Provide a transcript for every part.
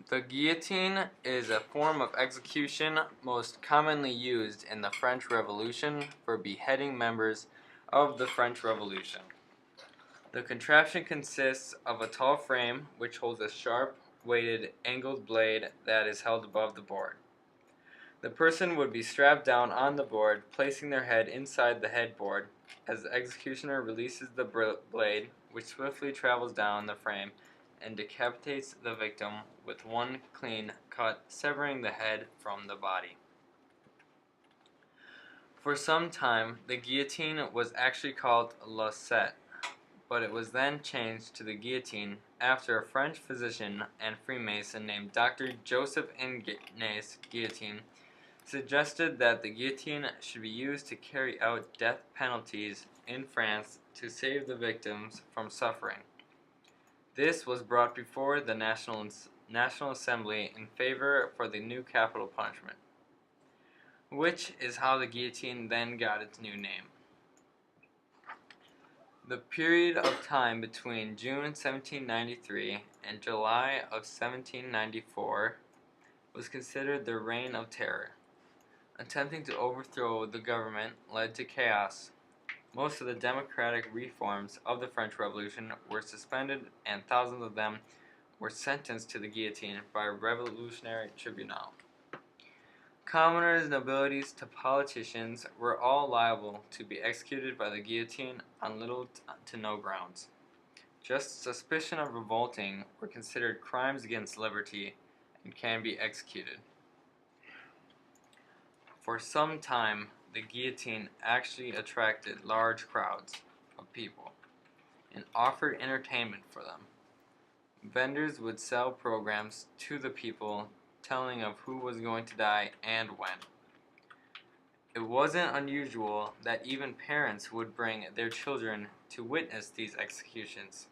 The guillotine is a form of execution most commonly used in the French Revolution for beheading members of the French Revolution. The contraption consists of a tall frame which holds a sharp, weighted, angled blade that is held above the board. The person would be strapped down on the board, placing their head inside the headboard as the executioner releases the blade, which swiftly travels down the frame and decapitates the victim with one clean cut, severing the head from the body. For some time, the guillotine was actually called lancette, but it was then changed to the guillotine after a French physician and Freemason named Dr. Joseph Ignace Guillotine suggested that the guillotine should be used to carry out death penalties in France to save the victims from suffering. This was brought before the National Assembly in favor for the new capital punishment, which is how the guillotine then got its new name. The period of time between June 1793 and July of 1794 was considered the Reign of Terror. Attempting to overthrow the government led to chaos. Most of the democratic reforms of the French Revolution were suspended, and thousands of them were sentenced to the guillotine by a revolutionary tribunal. Commoners, nobilities, to politicians were all liable to be executed by the guillotine on little to no grounds. Just suspicion of revolting were considered crimes against liberty and can be executed. For some time, the guillotine actually attracted large crowds of people and offered entertainment for them. Vendors would sell programs to the people telling of who was going to die and when. It wasn't unusual that even parents would bring their children to witness these executions.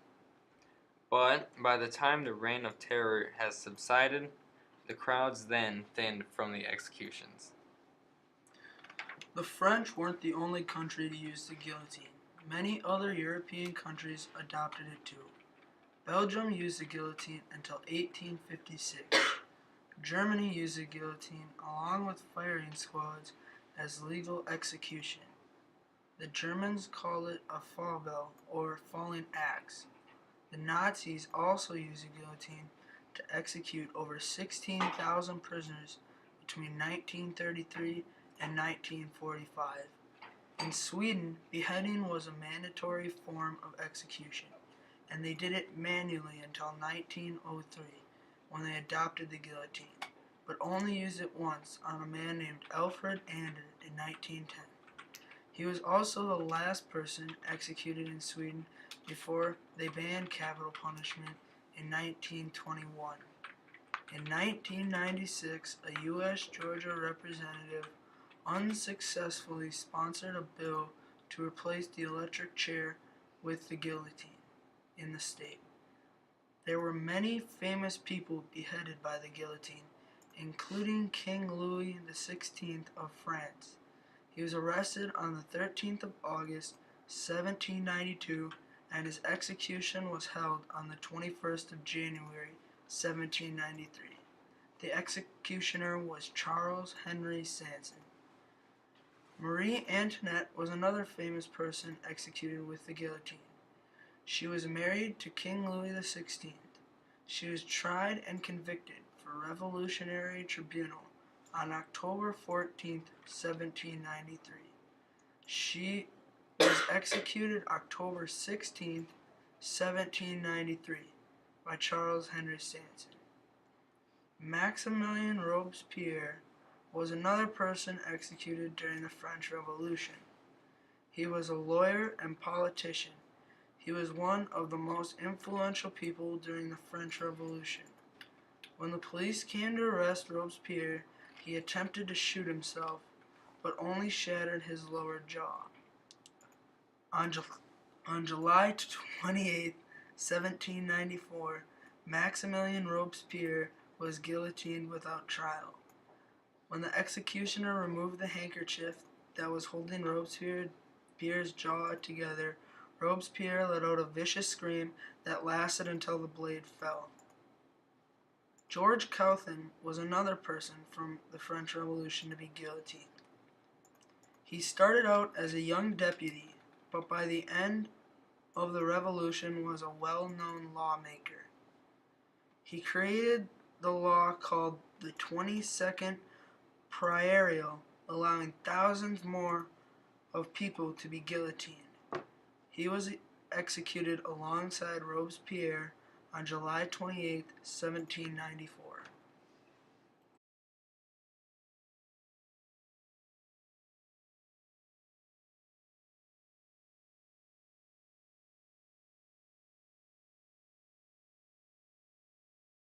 But by the time the Reign of Terror has subsided, the crowds then thinned from the executions. The French weren't the only country to use the guillotine. Many other European countries adopted it too. Belgium used the guillotine until 1856. Germany used the guillotine along with firing squads as legal execution. The Germans call it a Fallbeil or falling axe. The Nazis also used the guillotine to execute over 16,000 prisoners between 1933 and 1945. In Sweden, beheading was a mandatory form of execution, and they did it manually until 1903, when they adopted the guillotine, but only used it once on a man named Alfred Ander in 1910. He was also the last person executed in Sweden before they banned capital punishment in 1921. In 1996, a U.S. Georgia representative unsuccessfully sponsored a bill to replace the electric chair with the guillotine in the state. There were many famous people beheaded by the guillotine, including King Louis XVI of France. He was arrested on the 13th of August, 1792, and his execution was held on the 21st of January, 1793. The executioner was Charles Henry Sanson. Marie Antoinette was another famous person executed with the guillotine. She was married to King Louis XVI. She was tried and convicted for Revolutionary Tribunal on October 14, 1793. She was executed October 16, 1793 by Charles Henry Sanson. Maximilien Robespierre was another person executed during the French Revolution. He was a lawyer and politician. He was one of the most influential people during the French Revolution. When the police came to arrest Robespierre, he attempted to shoot himself, but only shattered his lower jaw. On July 28, 1794, Maximilien Robespierre was guillotined without trial. When the executioner removed the handkerchief that was holding Robespierre's jaw together, Robespierre let out a vicious scream that lasted until the blade fell. George Couthon was another person from the French Revolution to be guillotined. He started out as a young deputy, but by the end of the Revolution was a well-known lawmaker. He created the law called the 22nd Prairial, allowing thousands more of people to be guillotined. He was executed alongside Robespierre on July 28, 1794.